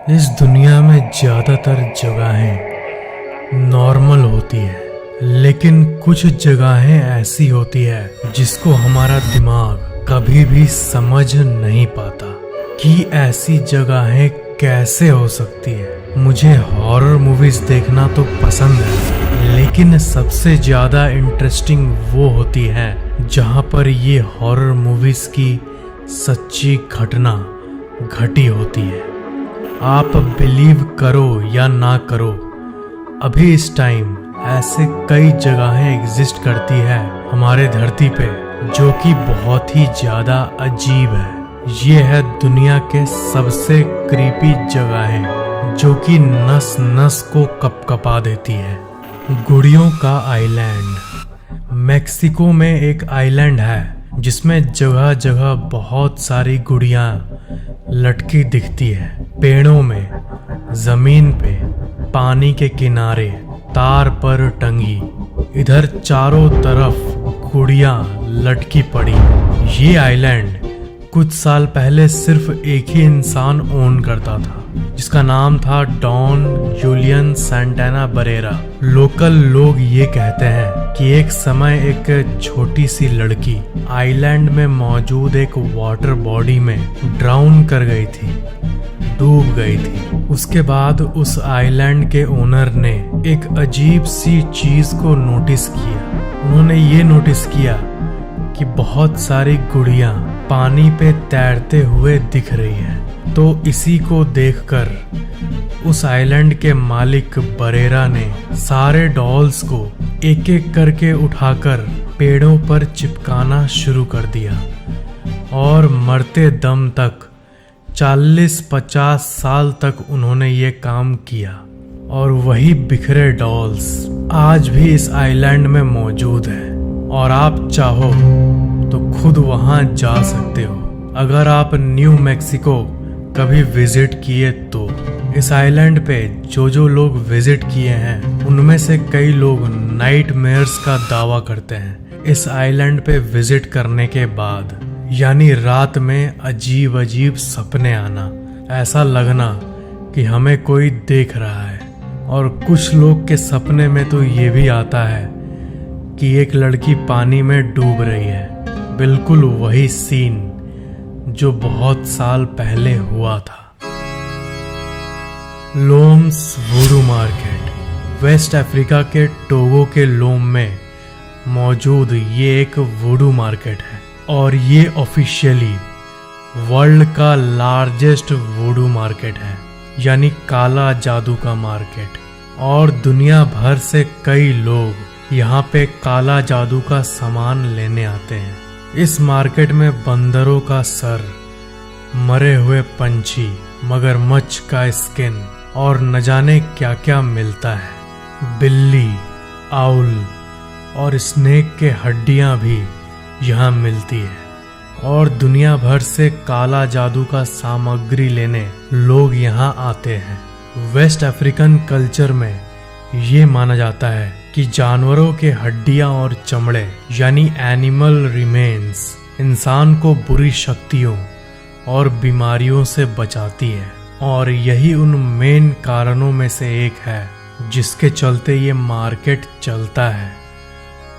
इस दुनिया में ज़्यादातर जगहें नॉर्मल होती है, लेकिन कुछ जगहें ऐसी होती है जिसको हमारा दिमाग कभी भी समझ नहीं पाता कि ऐसी जगहें कैसे हो सकती है। मुझे हॉरर मूवीज देखना तो पसंद है, लेकिन सबसे ज़्यादा इंटरेस्टिंग वो होती है जहाँ पर ये हॉरर मूवीज की सच्ची घटना घटी होती है। आप बिलीव करो या ना करो, अभी इस टाइम ऐसे कई जगहें एग्जिस्ट करती है हमारे धरती पे जो कि बहुत ही ज़्यादा अजीब है। ये है दुनिया के सबसे क्रीपी जगहें जो कि नस नस को कपकपा देती है। गुड़ियों का आइलैंड। मेक्सिको में एक आइलैंड है जिसमें जगह जगह बहुत सारी गुड़ियाँ लटकी दिखती है। पेड़ों में, जमीन पे, पानी के किनारे, तार पर टंगी, इधर चारों तरफ गुड़ियाँ लटकी पड़ी। ये आइलैंड कुछ साल पहले सिर्फ एक ही इंसान ओन करता था, जिसका नाम था Don Julian Santana Barrera. Local लोग ये कहते हैं कि एक समय एक छोटी सी लड़की आइलैंड में मौजूद एक वाटर बॉडी में ड्राउन कर गई थी, डूब गई थी। उसके बाद उस आइलैंड के ओनर ने एक अजीब सी चीज को नोटिस किया। उन्होंने ये नोटिस किया कि बहुत सारी गुड़ियाँ पानी पे तैरते हुए दिख रही है। तो इसी को देखकर उस आइलैंड के मालिक बरेरा ने सारे डॉल्स को एक एक करके उठाकर पेड़ों पर चिपकाना शुरू कर दिया और मरते दम तक 40-50 साल तक उन्होंने ये काम किया। और वही बिखरे डॉल्स आज भी इस आइलैंड में मौजूद है और आप चाहो तो खुद वहां जा सकते हो। अगर आप न्यू मैक्सिको कभी विजिट किए तो इस आइलैंड पे जो लोग विजिट किए हैं उनमें से कई लोग नाइटमेयर्स का दावा करते हैं इस आइलैंड पे विजिट करने के बाद। यानी रात में अजीब अजीब सपने आना, ऐसा लगना कि हमें कोई देख रहा है। और कुछ लोग के सपने में तो ये भी आता है कि एक लड़की पानी में डूब रही है। बिल्कुल वही सीन जो बहुत साल पहले हुआ था। लोम्स वुडू मार्केट। वेस्ट अफ्रीका के टोगो के लोम में मौजूद ये एक वुडू मार्केट है और ये ऑफिशियली वर्ल्ड का लार्जेस्ट वुडू मार्केट है, यानी काला जादू का मार्केट। और दुनिया भर से कई लोग यहाँ पे काला जादू का सामान लेने आते हैं। इस मार्केट में बंदरों का सर, मरे हुए पंछी, मगरमच्छ का स्किन और न जाने क्या क्या मिलता है। बिल्ली, आउल और स्नेक के हड्डियां भी यहाँ मिलती है। और दुनिया भर से काला जादू का सामग्री लेने लोग यहाँ आते हैं। वेस्ट अफ्रीकन कल्चर में ये माना जाता है कि जानवरों के हड्डियां और चमड़े यानी एनिमल रिमेन्स इंसान को बुरी शक्तियों और बीमारियों से बचाती है। और यही उन मेन कारणों में से एक है जिसके चलते ये मार्केट चलता है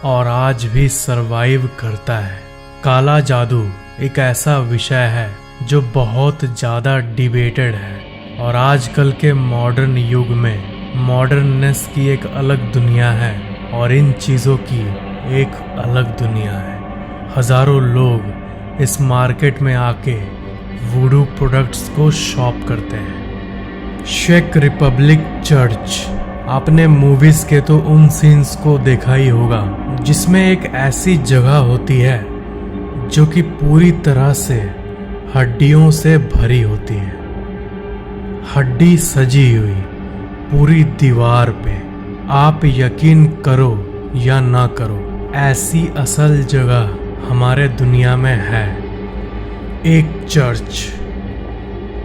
और आज भी सरवाइव करता है। काला जादू एक ऐसा विषय है जो बहुत ज़्यादा डिबेटेड है और आजकल के मॉडर्न युग में मॉडर्ननेस की एक अलग दुनिया है और इन चीज़ों की एक अलग दुनिया है। हज़ारों लोग इस मार्केट में आके वुडू प्रोडक्ट्स को शॉप करते हैं। चेक रिपब्लिक चर्च। आपने मूवीज के तो उन सीन्स को देखा ही होगा जिसमें एक ऐसी जगह होती है जो कि पूरी तरह से हड्डियों से भरी होती है। हड्डी सजी हुई पूरी दीवार पे। आप यकीन करो या ना करो, ऐसी असल जगह हमारे दुनिया में है। एक चर्च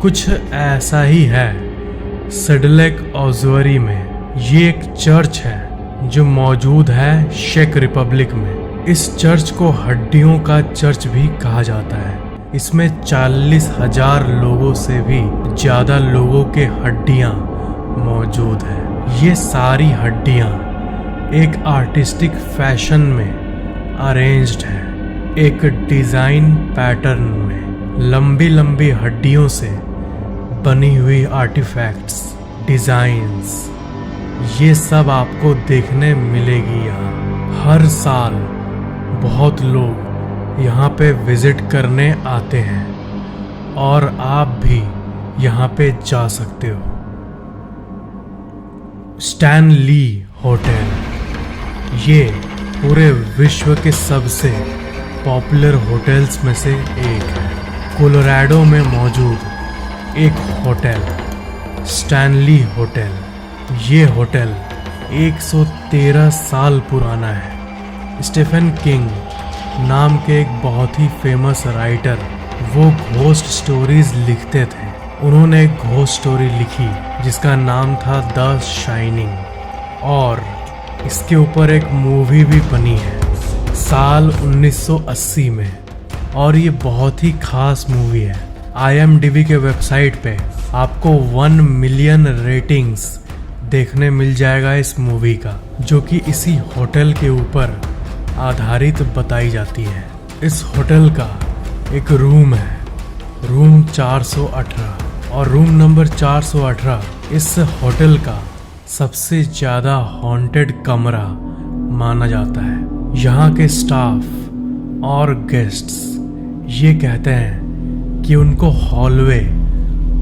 कुछ ऐसा ही है सिडलेक ओज़ुअरी में। ये एक चर्च है जो मौजूद है चेक रिपब्लिक में। इस चर्च को हड्डियों का चर्च भी कहा जाता है इसमें 40,000 लोगों से भी ज्यादा लोगों के हड्डियां मौजूद है। ये सारी हड्डियां एक आर्टिस्टिक फैशन में अरेंज्ड है, एक डिजाइन पैटर्न में। लंबी लंबी हड्डियों से बनी हुई आर्टिफैक्ट्स, डिजाइन्स, ये सब आपको देखने मिलेगी यहाँ। हर साल बहुत लोग यहाँ पे विजिट करने आते हैं और आप भी यहाँ पे जा सकते हो। स्टैन ली होटल, ये पूरे विश्व के सबसे पॉपुलर होटल्स में से एक है। कोलोराडो में मौजूद एक होटल स्टैनली होटल। ये होटल 113 साल पुराना है। स्टीफन किंग नाम के एक बहुत ही फेमस राइटर, वो घोस्ट स्टोरीज लिखते थे। उन्होंने एक घोस्ट स्टोरी लिखी जिसका नाम था द शाइनिंग, और इसके ऊपर एक मूवी भी बनी है साल 1980 में, और ये बहुत ही खास मूवी है। IMDb के वेबसाइट पे आपको 1 मिलियन रेटिंग्स देखने मिल जाएगा इस मूवी का, जो कि इसी होटल के ऊपर आधारित बताई जाती है। इस होटल का एक रूम है, रूम 418, और रूम नंबर 418 इस होटल का सबसे ज़्यादा हॉन्टेड कमरा माना जाता है। यहाँ के स्टाफ और गेस्ट्स ये कहते हैं कि उनको हॉलवे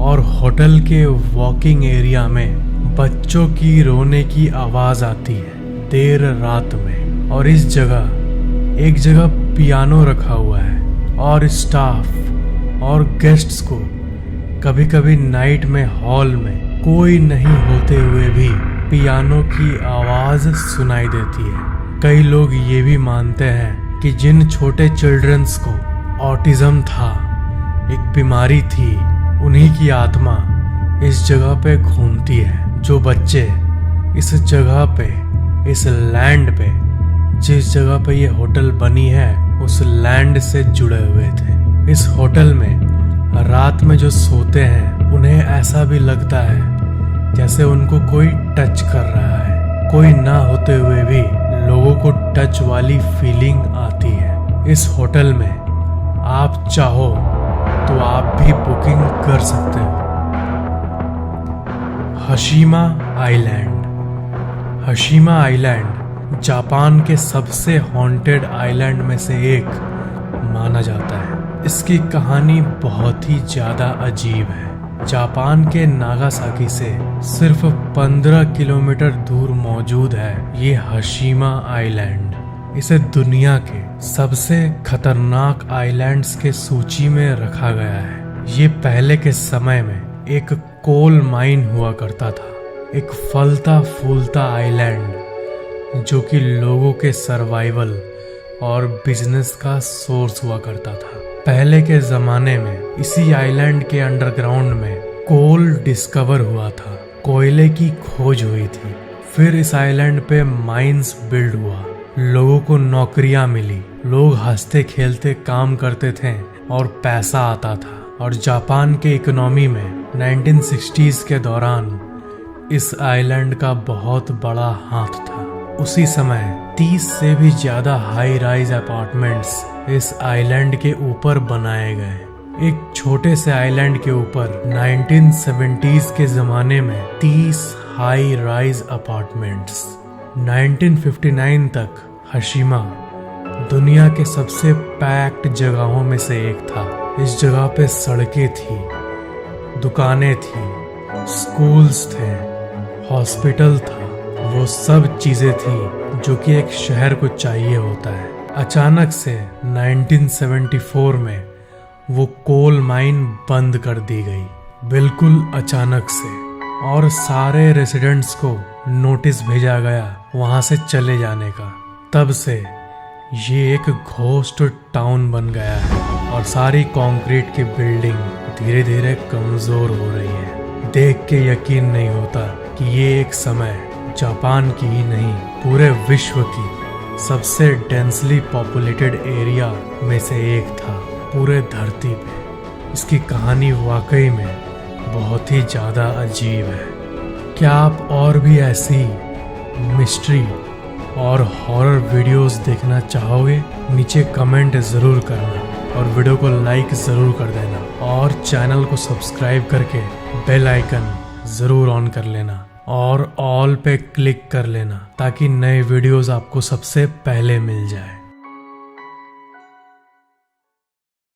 और होटल के वॉकिंग एरिया में बच्चों की रोने की आवाज़ आती है देर रात में। और इस जगह एक जगह पियानो रखा हुआ है, और स्टाफ और गेस्ट्स को कभी कभी नाइट में हॉल में कोई नहीं होते हुए भी पियानो की आवाज सुनाई देती है। कई लोग ये भी मानते हैं कि जिन छोटे चिल्ड्रंस को ऑटिज्म था, एक बीमारी थी, उन्हीं की आत्मा इस जगह पे घूमती है। जो बच्चे इस जगह पे, इस लैंड पे, जिस जगह पे ये होटल बनी है, उस लैंड से जुड़े हुए थे। इस होटल में रात में जो सोते हैं उन्हें ऐसा भी लगता है जैसे उनको कोई टच कर रहा है। कोई ना होते हुए भी लोगों को टच वाली फीलिंग आती है। इस होटल में आप चाहो तो आप भी बुकिंग कर सकते हो। हशीमा आइलैंड। हशीमा आइलैंड जापान के सबसे हॉन्टेड आइलैंड में से एक माना जाता है। इसकी कहानी बहुत ही ज़्यादा अजीब है। जापान के नागासाकी से सिर्फ 15 किलोमीटर दूर मौजूद है ये हशीमा आइलैंड। इसे दुनिया के सबसे खतरनाक आइलैंड्स के सूची में रखा गया है। ये पहले के समय में एक कोल माइन हुआ करता था, एक फलता फूलता आइलैंड जो कि लोगों के सर्वाइवल और बिजनेस का सोर्स हुआ करता था। पहले के जमाने में इसी आइलैंड के अंडरग्राउंड में कोल डिस्कवर हुआ था, कोयले की खोज हुई थी। फिर इस आइलैंड पे माइंस बिल्ड हुआ, लोगों को नौकरियां मिली, लोग हंसते खेलते काम करते थे और पैसा आता था। और जापान के इकोनॉमी में 1960s के दौरान इस आइलैंड का बहुत बड़ा हाथ था। उसी समय 30 से भी ज्यादा हाई राइज अपार्टमेंट्स इस आइलैंड के ऊपर बनाए गए। एक छोटे से आइलैंड के ऊपर 1970s के जमाने में 30 हाई राइज अपार्टमेंट्स। 1959 तक हशीमा दुनिया के सबसे पैक्ड जगहों में से एक था। इस जगह पे सड़कें थी, दुकानें थी, स्कूल्स थे, हॉस्पिटल था, वो सब चीजें थी जो कि एक शहर को चाहिए होता है। अचानक से 1974 में वो कोल माइन बंद कर दी गई, बिल्कुल अचानक से, और सारे रेसिडेंट्स को नोटिस भेजा गया वहां से चले जाने का। तब से ये एक घोस्ट टाउन बन गया है और सारी कंक्रीट की बिल्डिंग धीरे धीरे कमजोर हो रही है। देख के यकीन नहीं होता कि ये एक समय जापान की ही नहीं, पूरे विश्व की सबसे डेंसली पॉपुलेटेड एरिया में से एक था। पूरे धरती पे। इसकी कहानी वाकई में बहुत ही ज़्यादा अजीब है। क्या आप और भी ऐसी मिस्ट्री और हॉरर वीडियोस देखना चाहोगे? नीचे कमेंट ज़रूर करना और वीडियो को लाइक ज़रूर कर देना और चैनल को सब्सक्राइब करके बेल आइकन ज़रूर ऑन कर लेना और ऑल पे क्लिक कर लेना ताकि नए वीडियोस आपको सबसे पहले मिल जाए।